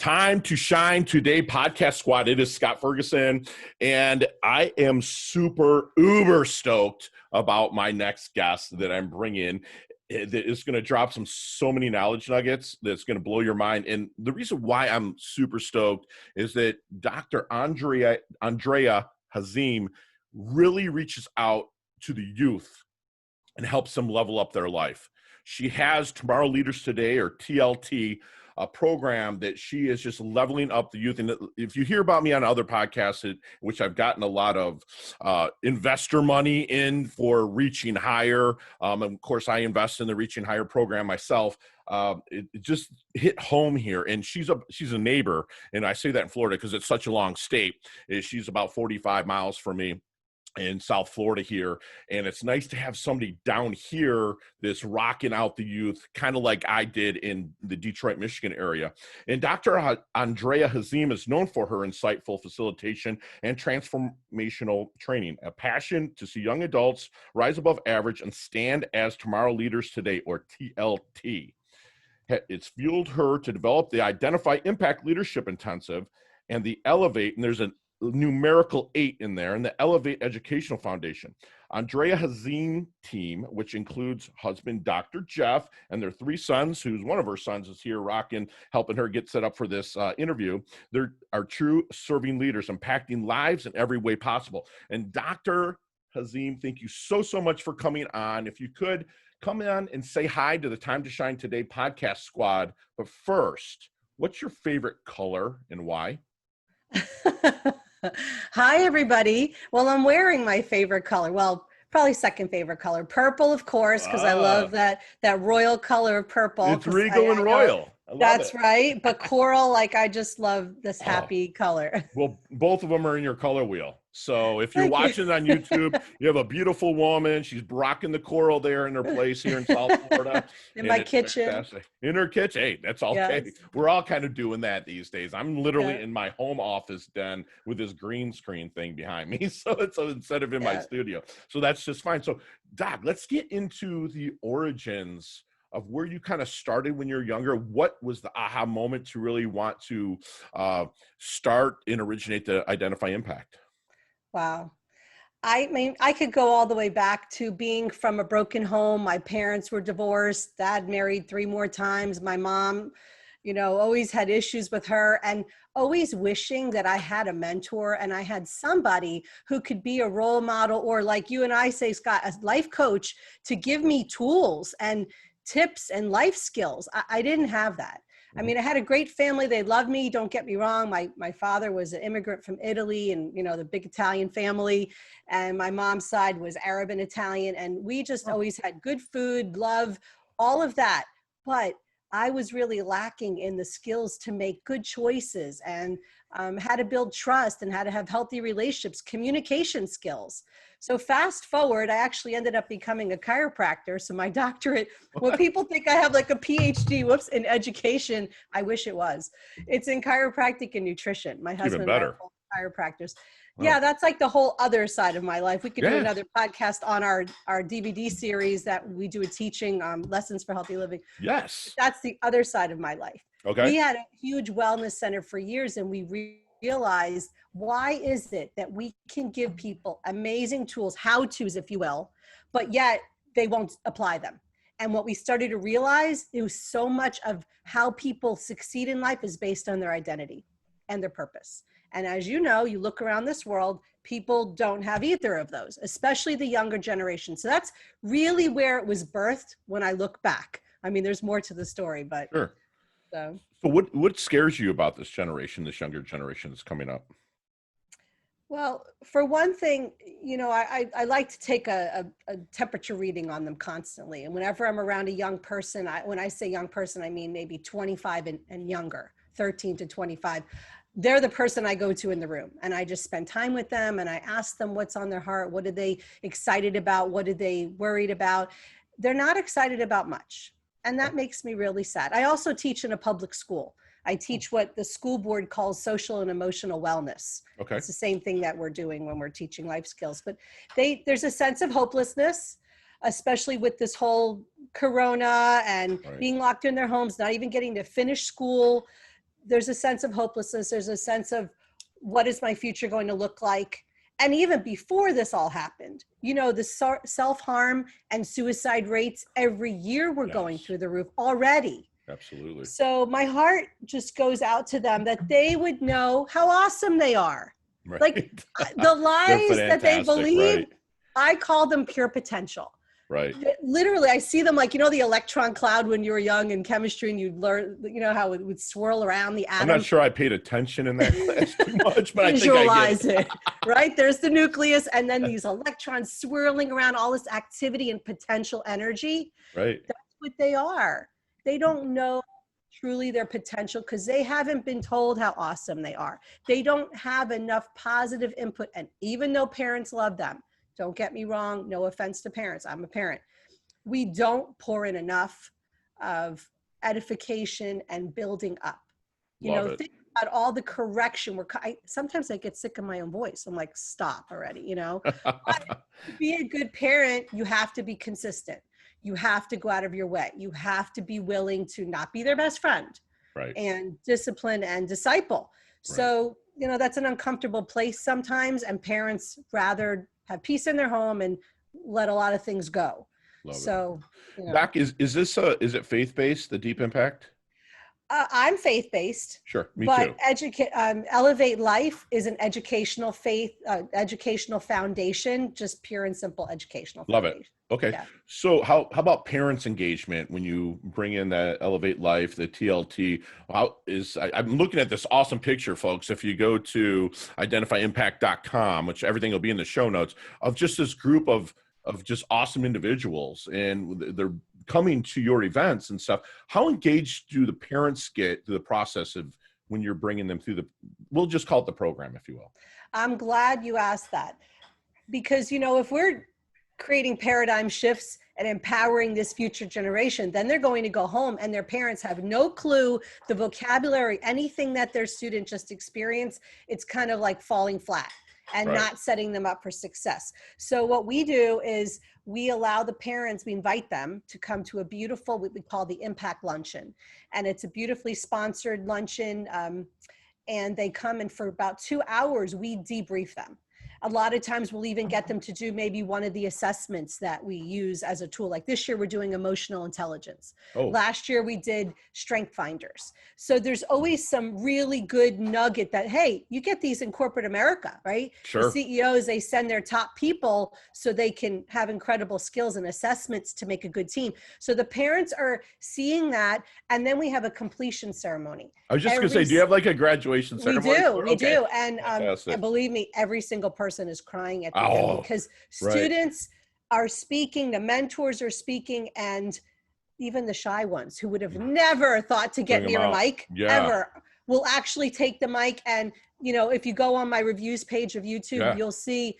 Time to shine today, podcast squad. It is Scott Ferguson, and I am super uber stoked about my next guest that I'm bringing. That is going to drop so many knowledge nuggets that's going to blow your mind. And the reason why I'm super stoked is that Dr. Andrea Hazim really reaches out to the youth and helps them level up their life. She has Tomorrow Leaders Today, or TLT, a program that she is just leveling up the youth. And if you hear about me on other podcasts, which I've gotten a lot of investor money in for Reaching Higher, and of course I invest in the Reaching Higher program myself, it just hit home here. And she's a neighbor, and I say that in Florida because it's such a long state. She's about 45 miles from me in South Florida here, and it's nice to have somebody down here that's rocking out the youth, kind of like I did in the Detroit, Michigan area. And Dr. Andrea Hazim is known for her insightful facilitation and transformational training, a passion to see young adults rise above average and stand as tomorrow leaders today, or TLT. It's fueled her to develop the Identify Impact Leadership Intensive and the Elev8, and there's a numerical 8 in there, and the Elev8 Educational Foundation. Andrea Hazim team, which includes husband Dr. Jeff and their 3 sons, who's one of her sons is here rocking, helping her get set up for this interview. They are true serving leaders, impacting lives in every way possible. And Dr. Hazim, thank you so much for coming on. If you could come on and say hi to the Time to Shine Today podcast squad. But first, what's your favorite color and why? Hi, everybody. Well, I'm wearing my favorite color. Well, probably second favorite color. Purple, of course, because I love that royal color of purple. It's regal and royal. That's right. But coral, like, I just love this happy color. Well, both of them are in your color wheel. So if you're watching on YouTube, you have a beautiful woman. She's rocking the coral there in her place here in South Florida. In my kitchen. Fantastic. In her kitchen. Hey, that's okay. Yes. We're all kind of doing that these days. I'm literally in my home office den with this green screen thing behind me. So instead of in my studio. So that's just fine. So Doc, let's get into the origins of where you kind of started when you're younger. What was the aha moment to really want to start and originate the Identify Impact? Wow. I mean, I could go all the way back to being from a broken home. My parents were divorced. Dad married 3 more times. My mom, always had issues with her, and always wishing that I had a mentor and I had somebody who could be a role model, or like you and I say, Scott, a life coach, to give me tools and tips and life skills. I didn't have that. I mean, I had a great family. They loved me. Don't get me wrong. My father was an immigrant from Italy, and, the big Italian family. And my mom's side was Arab and Italian. And we just always had good food, love, all of that. But I was really lacking in the skills to make good choices, and how to build trust, and how to have healthy relationships, communication skills. So fast forward, I actually ended up becoming a chiropractor. So my doctorate, when people think I have like a PhD, in education, I wish it was. It's in chiropractic and nutrition. My husband and I are both chiropractors. Wow. Yeah, that's like the whole other side of my life. We could do another podcast on our DVD series that we do, a teaching lessons for healthy living. Yes. That's the other side of my life. Okay. We had a huge wellness center for years, and we realized, why is it that we can give people amazing tools, how-tos, if you will, but yet they won't apply them? And what we started to realize, it was so much of how people succeed in life is based on their identity and their purpose. And as you know, you look around this world, people don't have either of those, especially the younger generation. So that's really where it was birthed when I look back. I mean, there's more to the story, but sure. So what scares you about this generation, this younger generation that's coming up? Well, for one thing, I like to take a temperature reading on them constantly. And whenever I'm around a young person, when I say young person, I mean maybe 25 and younger, 13 to 25. They're the person I go to in the room, and I just spend time with them, and I ask them what's on their heart. What are they excited about? What are they worried about? They're not excited about much. And that makes me really sad. I also teach in a public school. I teach what the school board calls social and emotional wellness. Okay. It's the same thing that we're doing when we're teaching life skills. But there's a sense of hopelessness, especially with this whole corona and being locked in their homes, not even getting to finish school. there's a sense of hopelessness. There's a sense of, what is my future going to look like? And even before this all happened, you know, the self-harm and suicide rates every year were going through the roof already. Absolutely. So my heart just goes out to them, that they would know how awesome they are. Right. Like the lies that they believe, right. I call them pure potential. Right. Literally, I see them like, you know, the electron cloud when you were young in chemistry and you'd learn, you know, how it would swirl around the atom. I'm not sure I paid attention in that class too much, but Visualize it, right? There's the nucleus, and then these electrons swirling around, all this activity and potential energy. Right. That's what they are. They don't know truly their potential because they haven't been told how awesome they are. They don't have enough positive input. And even though parents love them, don't get me wrong, no offense to parents, I'm a parent, we don't pour in enough of edification and building up. Think about all the correction. Sometimes I get sick of my own voice. I'm like, stop already, you know. But to be a good parent, you have to be consistent. You have to go out of your way. You have to be willing to not be their best friend, right, and discipline and disciple. Right. So, you know, that's an uncomfortable place sometimes, and parents rather have peace in their home and let a lot of things go. Love so, it. You know. Is it faith-based, the Deep Impact? I'm faith-based. Sure, me but too. Elev8 Life is an educational educational foundation, just pure and simple educational Love foundation. it. Okay. Yeah. So how about parents' engagement when you bring in that Elev8 Life, the TLT? I'm looking at this awesome picture, folks. If you go to identifyimpact.com, which everything will be in the show notes, of just this group of just awesome individuals, and they're coming to your events and stuff. How engaged do the parents get through the process of when you're bringing them through we'll just call it the program, if you will? I'm glad you asked that, because, you know, if we're creating paradigm shifts and empowering this future generation, then they're going to go home and their parents have no clue the vocabulary, anything that their student just experienced. It's kind of like falling flat and right, not setting them up for success. So what we do is we allow the parents, we invite them to come to a beautiful, what we call the Impact Luncheon. And it's a beautifully sponsored luncheon. And they come, and for about 2 hours, we debrief them. A lot of times we'll even get them to do maybe one of the assessments that we use as a tool. Like this year, we're doing emotional intelligence. Oh. Last year, we did strength finders. So there's always some really good nugget that, hey, you get these in corporate America, right? Sure. The CEOs, they send their top people so they can have incredible skills and assessments to make a good team. So the parents are seeing that. And then we have a completion ceremony. I was just going to say, do you have like a graduation ceremony? We do. And believe me, every single person is crying at the end, because students are speaking, the mentors are speaking, and even the shy ones who would have never thought to get near a mic ever will actually take the mic. And, you know, if you go on my reviews page of YouTube, you'll see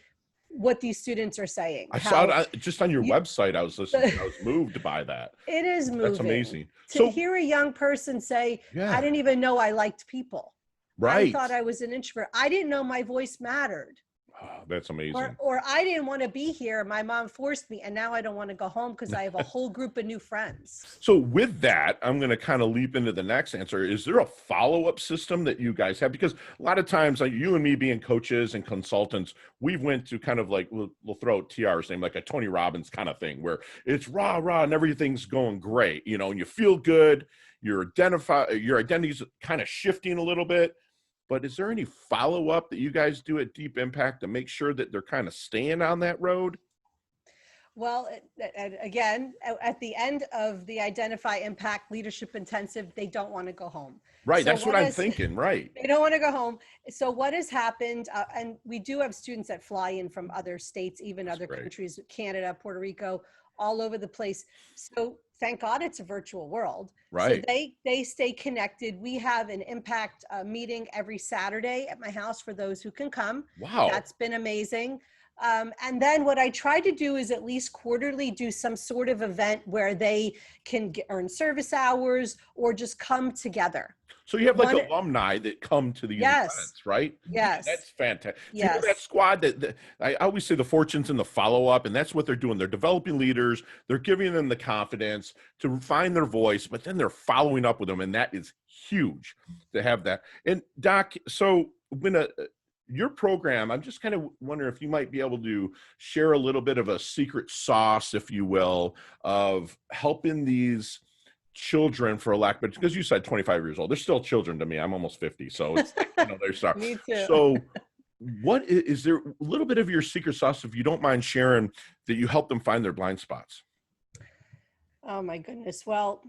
what these students are saying. I saw it just on your website. I was listening. I was moved by that. It is moving. That's amazing. To hear a young person say, I didn't even know I liked people. Right. I thought I was an introvert. I didn't know my voice mattered. Oh, that's amazing. Or I didn't want to be here. My mom forced me, and now I don't want to go home because I have a whole group of new friends. So with that, I'm going to kind of leap into the next answer. Is there a follow-up system that you guys have? Because a lot of times, like you and me being coaches and consultants, we went to kind of like, we'll throw out TR's name, like a Tony Robbins kind of thing, where it's rah, and everything's going great, you know, and you feel good. Your identity's kind of shifting a little bit. But is there any follow-up that you guys do at Deep Impact to make sure that they're kind of staying on that road? Well, again, at the end of the Identify Impact Leadership Intensive, they don't want to go home. Right, so that's what I'm thinking, right. They don't want to go home. So what has happened, and we do have students that fly in from other states, even other countries, Canada, Puerto Rico, all over the place. So thank God it's a virtual world. Right. So they stay connected. We have an impact meeting every Saturday at my house for those who can come. Wow. That's been amazing. And then what I try to do is at least quarterly do some sort of event where they can earn service hours or just come together. So you have like alumni that come to these events, right? Yes. That's fantastic. Yes. You know that squad that I always say the fortune's in the follow-up, and that's what they're doing. They're developing leaders. They're giving them the confidence to find their voice, but then they're following up with them, and that is huge to have that. And Doc, so when your program, I'm just kind of wondering if you might be able to share a little bit of a secret sauce, if you will, of helping these children, for a lack, but because you said 25 years old, they're still children to me. I'm almost 50, so it's they're sorry. Me too. So what is there a little bit of your secret sauce, if you don't mind sharing, that you help them find their blind spots? Oh my goodness. Well,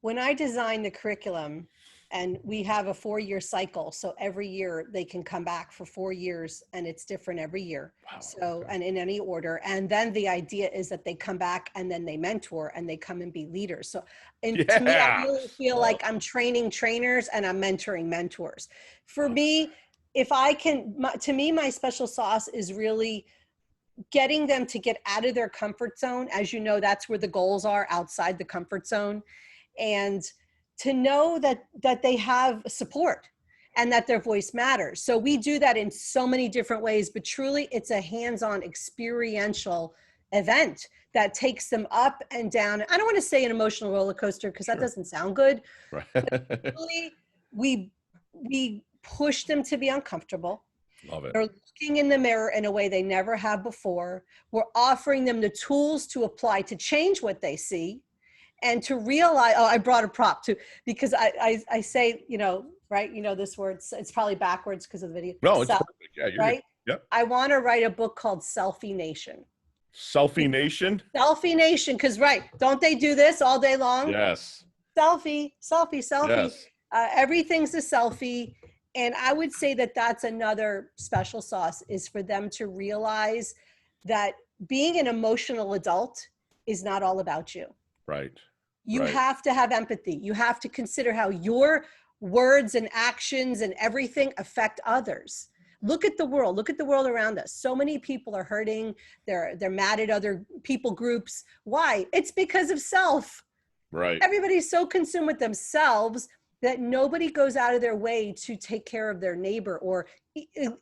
when I designed the curriculum, and we have a 4-year cycle, so every year they can come back for 4 years, and it's different every year. Wow. So, and in any order. And then the idea is that they come back and then they mentor and they come and be leaders. So, and to me, I really feel like I'm training trainers and I'm mentoring mentors. For me, if I can, to me, my special sauce is really getting them to get out of their comfort zone. As you know, that's where the goals are, outside the comfort zone. And to know that they have support and that their voice matters. So we do that in so many different ways, but truly it's a hands-on experiential event that takes them up and down. I don't want to say an emotional roller coaster because that doesn't sound good. Right. But really, we push them to be uncomfortable. Love it. They're looking in the mirror in a way they never have before. We're offering them the tools to apply to change what they see. And to realize, oh, I brought a prop too, because I say, right, this word, it's probably backwards because of the video. No, it's perfect. Yeah, you're right? Good. Yep. I want to write a book called Selfie Nation. Selfie Nation? Selfie Nation, because don't they do this all day long? Yes. Selfie. Yes. Everything's a selfie. And I would say that that's another special sauce, is for them to realize that being an emotional adult is not all about you. Right. You have to have empathy. You have to consider how your words and actions and everything affect others. Look at the world. Look at the world around us. So many people are hurting. They're mad at other people groups. Why? It's because of self. Right. Everybody's so consumed with themselves that nobody goes out of their way to take care of their neighbor, or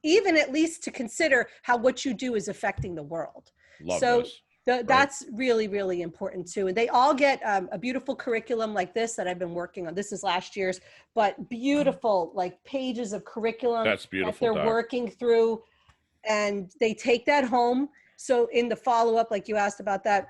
even at least to consider how what you do is affecting the world. Love this. That's really, really important too. And they all get a beautiful curriculum like this that I've been working on. This is last year's, but beautiful, like pages of curriculum That's beautiful, that they're Doc. working through, and they take that home. So in the follow-up, like you asked about that,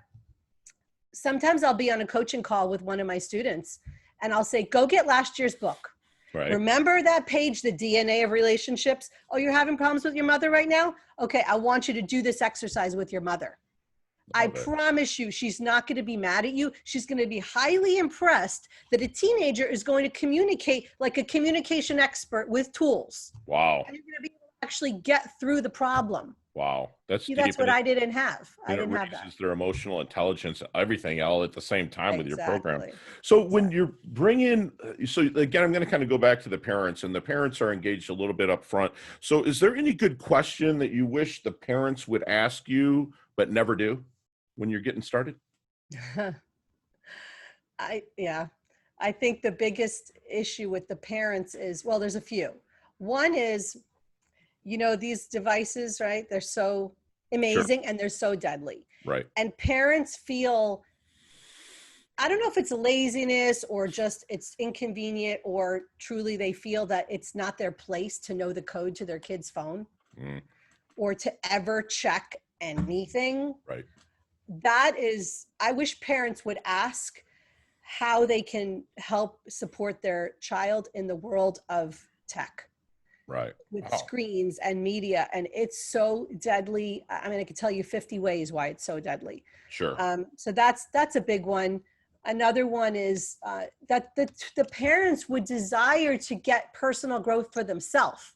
sometimes I'll be on a coaching call with one of my students and I'll say, go get last year's book. Right. Remember that page, the DNA of relationships? Oh, you're having problems with your mother right now? Okay, I want you to do this exercise with your mother. I promise you, she's not going to be mad at you. She's going to be highly impressed that a teenager is going to communicate like a communication expert with tools. Wow. And you're going to be able to actually get through the problem. Wow. That's See, that's what I didn't have. I didn't have that. Their emotional intelligence, everything all at the same time with your program. Exactly. So when you're bringing, so again, I'm going to kind of go back to the parents, and the parents are engaged a little bit up front. So is there any good question that you wish the parents would ask you, but never do when you're getting started? I think the biggest issue with the parents is, well, there's a few. One is, these devices, right? They're so amazing and they're so deadly. Right. And parents feel, I don't know if it's laziness or just it's inconvenient, or truly they feel that it's not their place to know the code to their kid's phone or to ever check anything. Right. That is, I wish parents would ask how they can help support their child in the world of tech. Right. With screens and media. And it's so deadly. I mean, I could tell you 50 ways why it's so deadly. Sure. So that's a big one. Another one is that the parents would desire to get personal growth for themselves.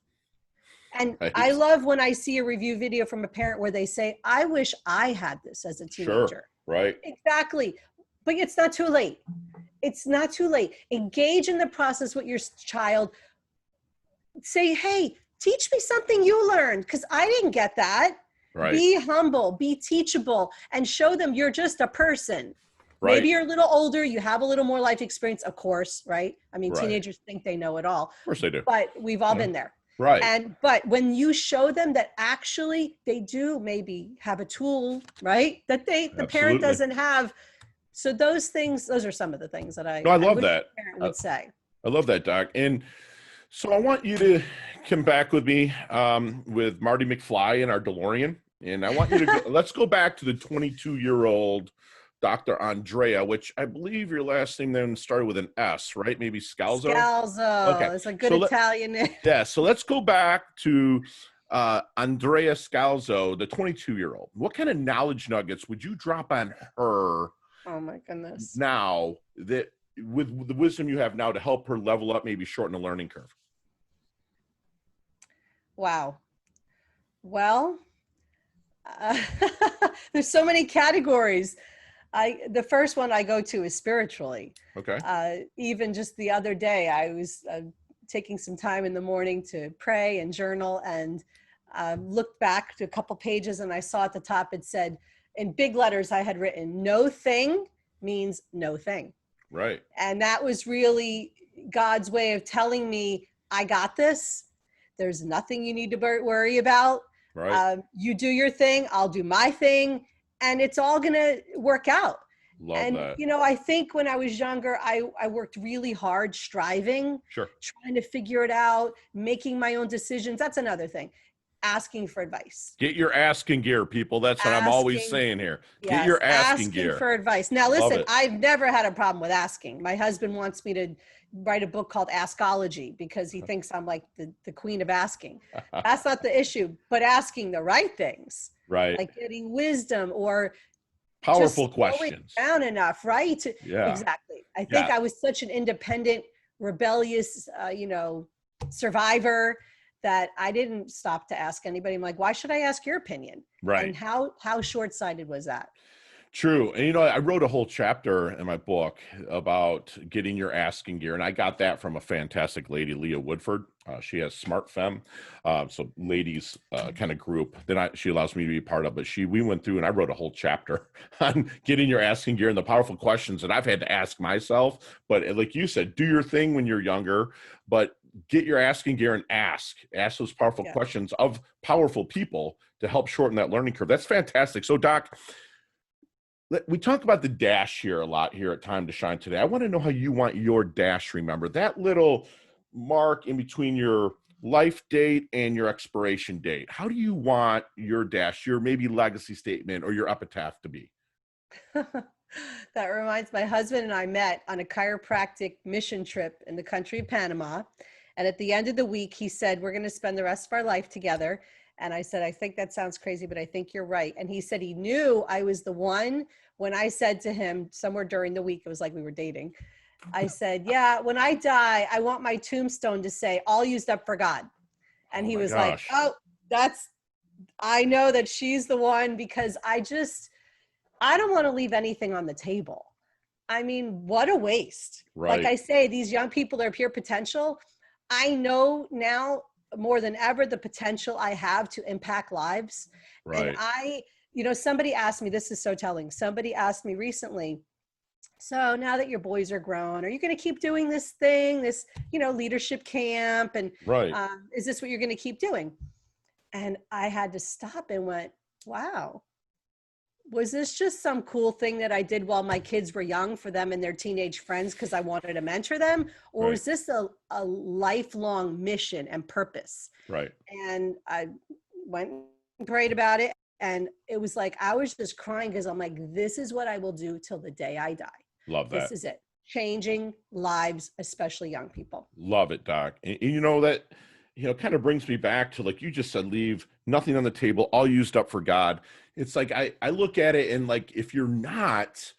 And I love when I see a review video from a parent where they say, I wish I had this as a teenager. Sure. Right. Exactly. But it's not too late. It's not too late. Engage in the process with your child. Say, hey, teach me something you learned, because I didn't get that. Right. Be humble, be teachable, and show them you're just a person. Right. Maybe you're a little older, you have a little more life experience, of course, right? I mean, teenagers think they know it all. Of course they do. But we've all been there. Right. But when you show them that actually they do maybe have a tool, right? That the parent doesn't have. So those are some of the things that I love wish that. the parent would say. I love that, Doc. And so I want you to come back with me with Marty McFly in our DeLorean. And I want you to let's go back to the 22-year-old Dr. Andrea, which I believe your last name then started with an S, right? Maybe Scalzo? Okay. Scalzo. It's a good So Italian name. yeah, so let's go back to Andrea Scalzo, the 22-year-old. What kind of knowledge nuggets would you drop on her Oh my goodness. now that with the wisdom you have now to help her level up, maybe shorten the learning curve? Wow. Well, there's so many categories. The first one I go to is spiritually. Okay. Even just the other day, I was taking some time in the morning to pray and journal, and looked back to a couple pages, and I saw at the top it said, in big letters, I had written, "No thing means no thing." Right. And that was really God's way of telling me, I got this. There's nothing you need to worry about. Right. You do your thing, I'll do my thing, and it's all going to work out. Love that. You know, I think when I was younger, I worked really hard, striving, Sure. trying to figure it out, making my own decisions. That's another thing. Asking for advice. Get your asking gear, people. That's what I'm always saying here. Get your asking gear. For advice. Now, listen, I've never had a problem with asking. My husband wants me to write a book called Askology because he thinks I'm like the queen of asking. That's not the issue, but asking the right things. Right. Like getting wisdom or powerful just questions. Down enough, right? Yeah. Exactly. I think I was such an independent, rebellious, survivor that I didn't stop to ask anybody. I'm like, why should I ask your opinion? Right. And how short-sighted was that? True. And, you know, I wrote a whole chapter in my book about getting your asking gear. And I got that from a fantastic lady, Leah Woodford. She has Smart Femme. So ladies kind of group that she allows me to be part of. But we went through and I wrote a whole chapter on getting your asking gear and the powerful questions that I've had to ask myself. But like you said, do your thing when you're younger, but get your asking gear and ask those powerful questions of powerful people to help shorten that learning curve. That's fantastic. So, Doc, we talk about the dash here a lot here at Time to Shine today. I want to know how you want your dash remembered. That little mark in between your life date and your expiration date. How do you want your dash, your maybe legacy statement or your epitaph to be? That reminds my husband and I met on a chiropractic mission trip in the country of Panama. And at the end of the week, he said, we're going to spend the rest of our life together. And I said, I think that sounds crazy, but I think you're right. And he said he knew I was the one when I said to him somewhere during the week, it was like we were dating. I said, yeah, when I die, I want my tombstone to say, all used up for God. And he was like, oh, I know that she's the one because I don't want to leave anything on the table. I mean, what a waste. Right. Like I say, these young people are pure potential. I know now more than ever the potential I have to impact lives. Right. And somebody asked me, this is so telling. Somebody asked me recently, so now that your boys are grown, are you going to keep doing this thing, this, leadership camp? And right. Is this what you're going to keep doing? And I had to stop and went, wow, was this just some cool thing that I did while my kids were young for them and their teenage friends because I wanted to mentor them? Or was this a lifelong mission and purpose? Right. And I went and prayed about it. And it was like, I was just crying because I'm like, this is what I will do till the day I die. Love that. This is it. Changing lives, especially young people. Love it, Doc. And that, kind of brings me back to, like you just said, leave nothing on the table, all used up for God. It's like, I look at it and like, if you're not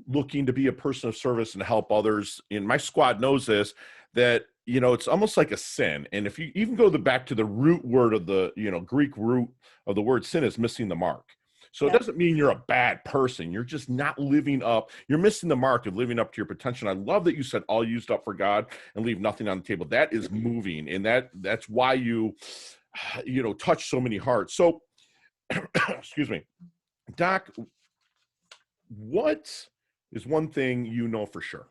looking to be a person of service and help others, and my squad knows this, that, it's almost like a sin. And if you even go back to the root word of the, Greek root of the word sin is missing the mark. So it doesn't mean you're a bad person. You're just not living up. You're missing the mark of living up to your potential. And I love that you said all used up for God and leave nothing on the table. That is moving. And that's why you touch so many hearts. So, excuse me, Doc, what is one thing you know for sure?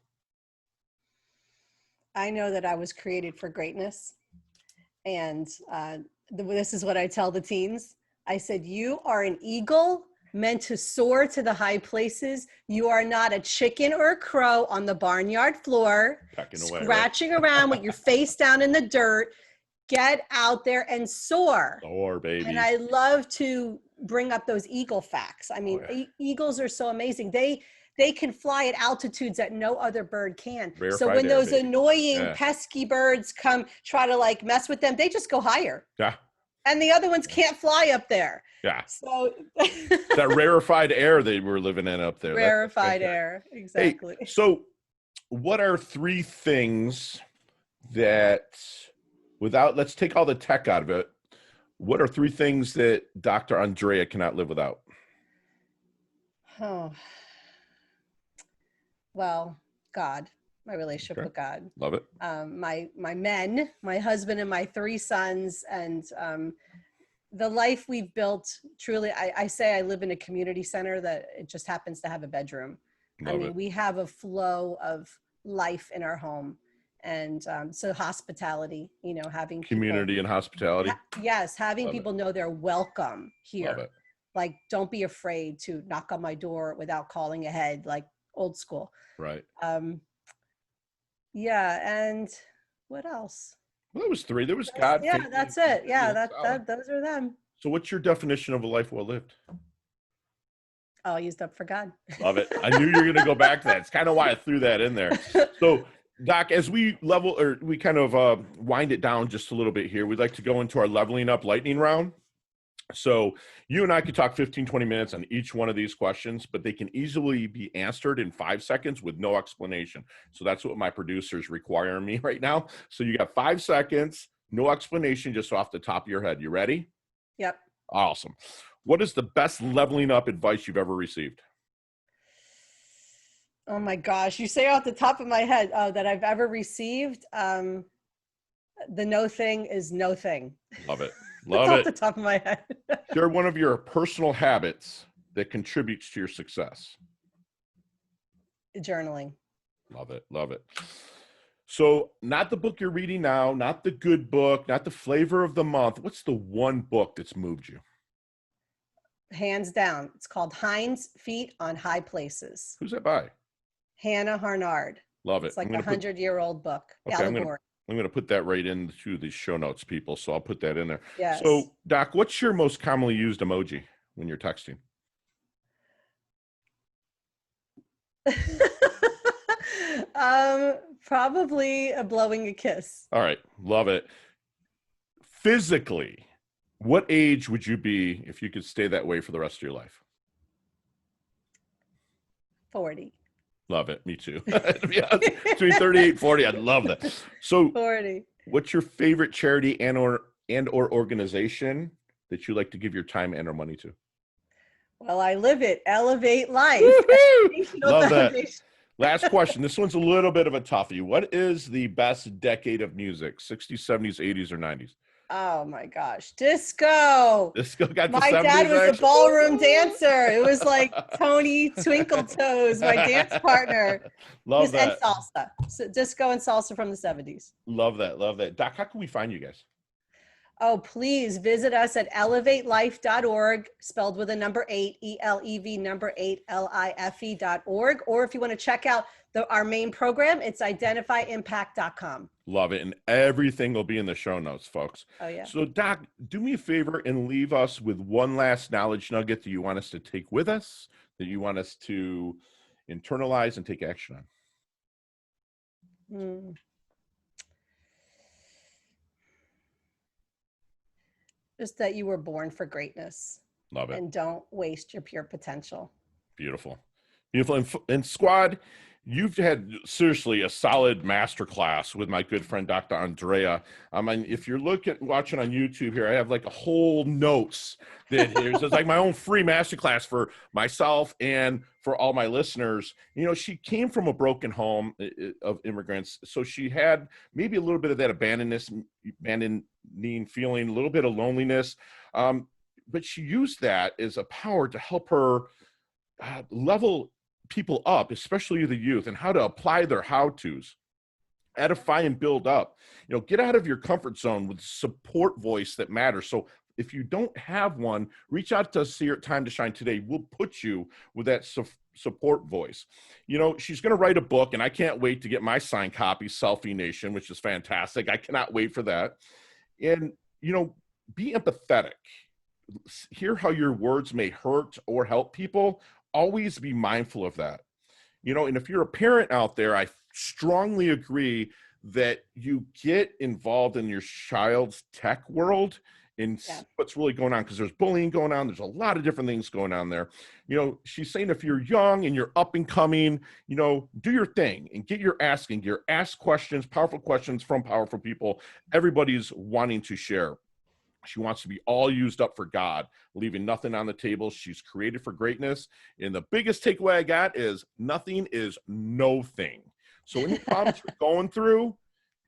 I know that I was created for greatness. And this is what I tell the teens. I said, you are an eagle meant to soar to the high places. You are not a chicken or a crow on the barnyard floor, Pecking away, scratching around with your face down in the dirt. Get out there and soar. Soar, baby. And I love to bring up those eagle facts. I mean, Oh, yeah. Eagles are so amazing. They can fly at altitudes that no other bird can. Rarefied So when air, those baby. annoying, Yeah. pesky birds come try to like mess with them, they just go higher. Yeah. And the other ones can't fly up there. Yeah. So That rarefied air they were living in up there. rarefied air. Exactly. Hey, so what are 3 things that, let's take all the tech out of it. What are 3 things that Dr. Andrea cannot live without? Oh, well, God, my relationship Okay. with God. Love it. My men, my husband and my 3 sons, and the life we've built. Truly, I say I live in a community center that it just happens to have a bedroom. Love it. We have a flow of life in our home. And so hospitality, having Community and hospitality. yes, having Love people know they're welcome here. Love it. Like, don't be afraid to knock on my door without calling ahead, like old school. Right. Yeah, and what else? Well, that was 3. There was God. Yeah, faith, that's and it. Yeah, solid. those are them. So what's your definition of a life well lived? All used up for God. Love it. I knew you were going to go back to that. It's kind of why I threw that in there. So, Doc, as we kind of wind it down just a little bit here, we'd like to go into our leveling up lightning round. So you and I could talk 15, 20 minutes on each one of these questions, but they can easily be answered in 5 seconds with no explanation. So that's what my producer's requiring me right now. So you got 5 seconds, no explanation, just off the top of your head. You ready? Yep. Awesome. What is the best leveling up advice you've ever received? Oh my gosh. You say off the top of my head that I've ever received. The no thing is no thing. Love it. That's Love off the it. top of my head. Share one of your personal habits that contributes to your success. Journaling. Love it. Love it. So not the book you're reading now, not the good book, not the flavor of the month. What's the one book that's moved you? Hands down. It's called Hind's Feet on High Places. Who's that by? Hannah Harnard. Love it. It's like a 100-year-old book. Okay, Allegory. I'm going to put that right into the show notes, people. So I'll put that in there. Yes. So, Doc, what's your most commonly used emoji when you're texting? Probably blowing a kiss. All right. Love it. Physically, what age would you be if you could stay that way for the rest of your life? 40. Love it. Me too. Between 38 and 40, I'd love that. So 40. What's your favorite charity and or organization that you like to give your time and or money to? Well, I live it. Elev8 Life. Love that. Last question. This one's a little bit of a toughie. What is the best decade of music? 60s, 70s, 80s, or 90s? Oh my gosh. Disco. Disco got the My 70s dad was a action? ballroom dancer. It was like Tony Twinkle Toes, my dance partner. Love that. And salsa. So disco and salsa from the 70s. Love that. Love that. Doc, how can we find you guys? Oh, please visit us at elev8life.org, spelled with a number 8, ELEV number 8, LIFE.org. Or if you want to check out our main program, it's identifyimpact.com. Love it. And everything will be in the show notes, folks. Oh, yeah. So, Doc, do me a favor and leave us with one last knowledge nugget that you want us to take with us, that you want us to internalize and take action on. Just that you were born for greatness. Love it. And don't waste your pure potential. Beautiful. Beautiful. And squad, you've had seriously a solid masterclass with my good friend, Dr. Andrea. I mean, if you're watching on YouTube here, I have like a whole notes that here's it's like my own free masterclass for myself and for all my listeners. You know, she came from a broken home of immigrants. So she had maybe a little bit of that abandoning feeling, a little bit of loneliness. But she used that as a power to help her level people up, especially the youth, and how to apply their how-tos, edify and build up. You know, get out of your comfort zone with support voice that matters. So if you don't have one, reach out to us here at Time to Shine Today. We'll put you with that support voice. You know, she's going to write a book, and I can't wait to get my signed copy, Selfie Nation, which is fantastic. I cannot wait for that. And, you know, be empathetic. Hear how your words may hurt or help people. Always be mindful of that. You know, and if you're a parent out there, I strongly agree that you get involved in your child's tech world and what's really going on, because there's bullying going on. There's a lot of different things going on there. You know, she's saying if you're young and you're up and coming, you know, do your thing and get your asking gear. Ask questions, powerful questions from powerful people. Everybody's wanting to share. She wants to be all used up for God, leaving nothing on the table. She's created for greatness. And the biggest takeaway I got is nothing is no thing. So any problems you're going through,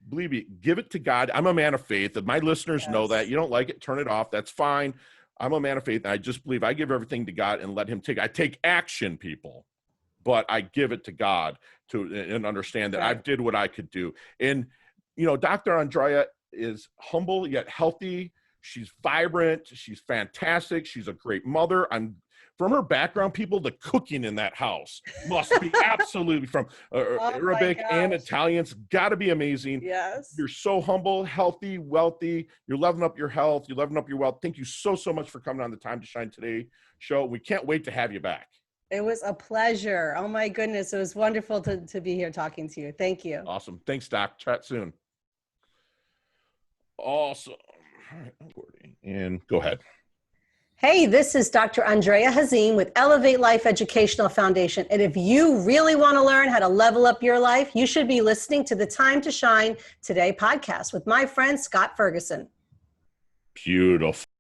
believe me, give it to God. I'm a man of faith. My listeners know that. You don't like it, turn it off. That's fine. I'm a man of faith. And I just believe I give everything to God and let him I take action, people, but I give it to God and understand that I did what I could do. And, you know, Dr. Andrea is humble yet healthy. She's vibrant. She's fantastic. She's a great mother. From her background, people, the cooking in that house must be absolutely from Arabic and Italians. Got to be amazing. Yes. You're so humble, healthy, wealthy. You're leveling up your health. You're leveling up your wealth. Thank you so much for coming on the Time to Shine Today show. We can't wait to have you back. It was a pleasure. Oh my goodness. It was wonderful to be here talking to you. Thank you. Awesome. Thanks, Doc. Chat soon. Awesome. All right, and go ahead. Hey, this is Dr. Andrea Hazim with Elev8 Life Educational Foundation. And if you really want to learn how to level up your life, you should be listening to the Time to Shine Today podcast with my friend, Scott Ferguson. Beautiful.